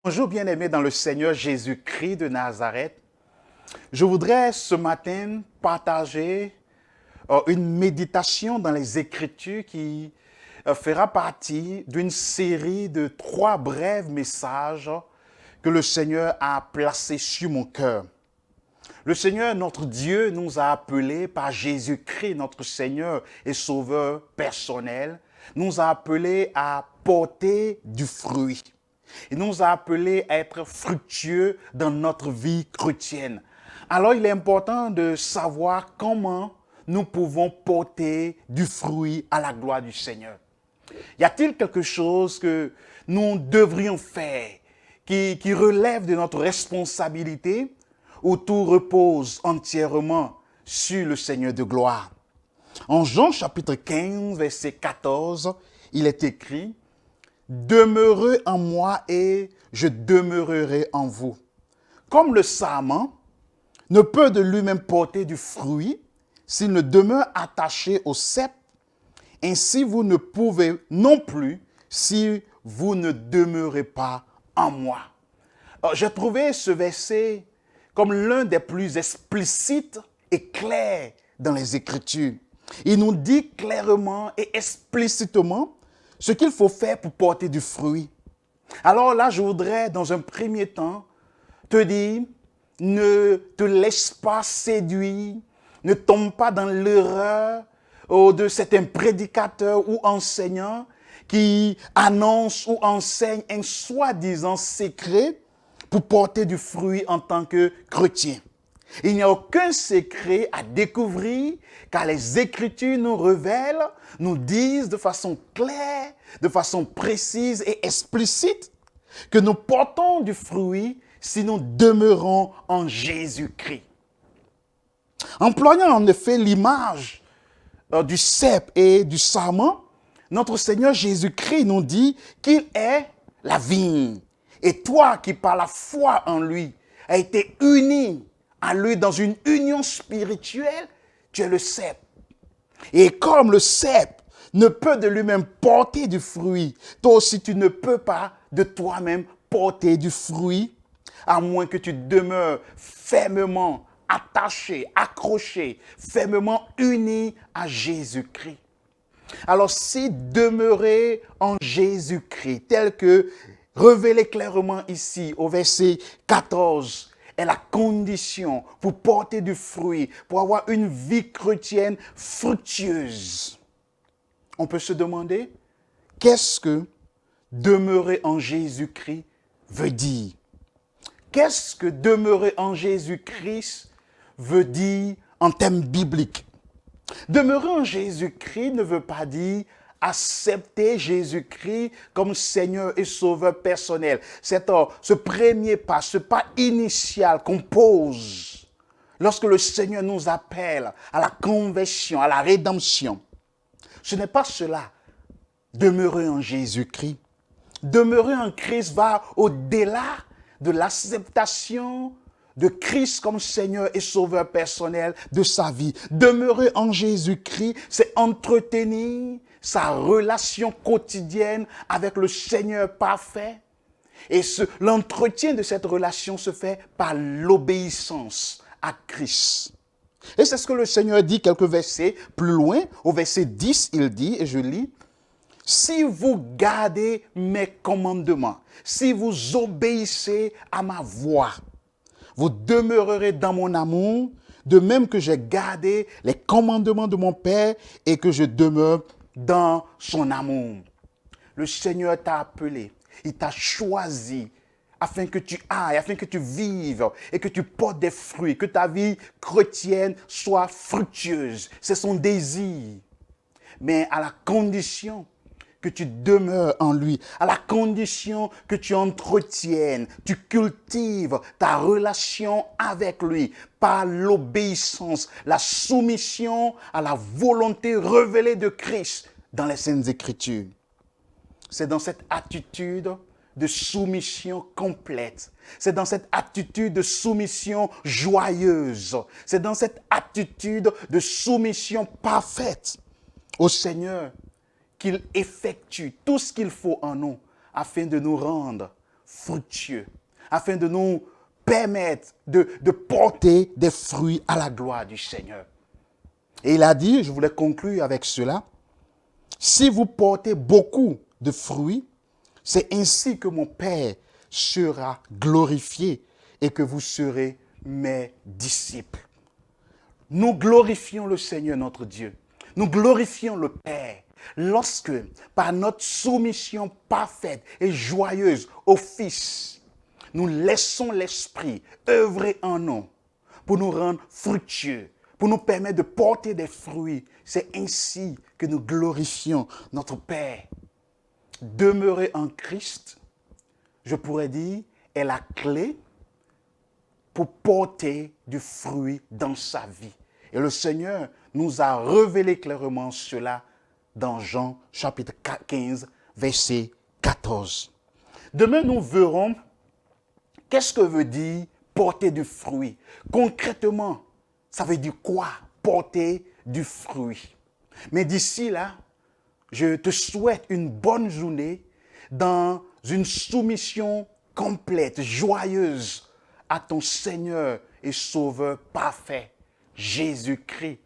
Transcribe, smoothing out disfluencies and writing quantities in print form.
Bonjour bien-aimés dans le Seigneur Jésus-Christ de Nazareth. Je voudrais ce matin partager une méditation dans les Écritures qui fera partie d'une série de 3 brefs messages que le Seigneur a placés sur mon cœur. Le Seigneur, notre Dieu, nous a appelés par Jésus-Christ, notre Seigneur et Sauveur personnel, nous a appelés à porter du fruit. Il nous a appelés à être fructueux dans notre vie chrétienne. Alors, il est important de savoir comment nous pouvons porter du fruit à la gloire du Seigneur. Y a-t-il quelque chose que nous devrions faire qui relève de notre responsabilité ou tout repose entièrement sur le Seigneur de gloire? En Jean chapitre 15, verset 14, il est écrit « Demeurez en moi et je demeurerai en vous. » Comme le sarment ne peut de lui-même porter du fruit s'il ne demeure attaché au cep, ainsi vous ne pouvez non plus si vous ne demeurez pas en moi. Alors, j'ai trouvé ce verset comme l'un des plus explicites et clairs dans les Écritures. Il nous dit clairement et explicitement ce qu'il faut faire pour porter du fruit. Alors là, je voudrais, dans un premier temps, te dire, ne te laisse pas séduire, ne tombe pas dans l'erreur de certains prédicateurs ou enseignants qui annoncent ou enseignent un soi-disant secret pour porter du fruit en tant que chrétien. Il n'y a aucun secret à découvrir car les Écritures nous révèlent, nous disent de façon claire, de façon précise et explicite que nous portons du fruit si nous demeurons en Jésus-Christ. Employant en effet l'image du cep et du sarment, notre Seigneur Jésus-Christ nous dit qu'il est la vigne. Et toi qui par la foi en lui as été uni à lui dans une union spirituelle, tu es le cep. Et comme le cep ne peut de lui-même porter du fruit, toi aussi tu ne peux pas de toi-même porter du fruit, à moins que tu demeures fermement attaché, accroché, fermement uni à Jésus-Christ. Alors si demeurer en Jésus-Christ, tel que révélé clairement ici au verset 14, est la condition pour porter du fruit, pour avoir une vie chrétienne fructueuse. On peut se demander, qu'est-ce que demeurer en Jésus-Christ veut dire? Qu'est-ce que demeurer en Jésus-Christ veut dire en termes bibliques? Demeurer en Jésus-Christ ne veut pas dire accepter Jésus-Christ comme Seigneur et Sauveur personnel. C'est ce premier pas, ce pas initial qu'on pose lorsque le Seigneur nous appelle à la conversion, à la rédemption. Ce n'est pas cela, demeurer en Jésus-Christ. Demeurer en Christ va au-delà de l'acceptation de Christ comme Seigneur et Sauveur personnel de sa vie. Demeurer en Jésus-Christ, c'est entretenir sa relation quotidienne avec le Seigneur parfait. Et l'entretien de cette relation se fait par l'obéissance à Christ. Et c'est ce que le Seigneur dit quelques versets plus loin. Au verset 10, il dit, et je lis, « Si vous gardez mes commandements, si vous obéissez à ma voix, vous demeurerez dans mon amour, de même que j'ai gardé les commandements de mon Père et que je demeure dans son amour. » Le Seigneur t'a appelé, il t'a choisi afin que tu ailles, afin que tu vives et que tu portes des fruits, que ta vie chrétienne soit fructueuse. C'est son désir. Mais à la condition que tu demeures en lui, à la condition que tu entretiennes, tu cultives ta relation avec lui par l'obéissance, la soumission à la volonté révélée de Christ dans les Saintes Écritures. C'est dans cette attitude de soumission complète, c'est dans cette attitude de soumission joyeuse, c'est dans cette attitude de soumission parfaite au Seigneur qu'il effectue tout ce qu'il faut en nous afin de nous rendre fructueux, afin de nous permettre de porter des fruits à la gloire du Seigneur. Et il a dit, je voulais conclure avec cela, si vous portez beaucoup de fruits, c'est ainsi que mon Père sera glorifié et que vous serez mes disciples. Nous glorifions le Seigneur notre Dieu. Nous glorifions le Père lorsque, par notre soumission parfaite et joyeuse au Fils, nous laissons l'Esprit œuvrer en nous pour nous rendre fructueux, pour nous permettre de porter des fruits. C'est ainsi que nous glorifions notre Père. Demeurer en Christ, je pourrais dire, est la clé pour porter du fruit dans sa vie. Et le Seigneur nous a révélé clairement cela dans Jean chapitre 15, verset 14. Demain, nous verrons qu'est-ce que veut dire porter du fruit. Concrètement, ça veut dire quoi, porter du fruit? Mais d'ici là, je te souhaite une bonne journée dans une soumission complète, joyeuse à ton Seigneur et Sauveur parfait, Jésus-Christ.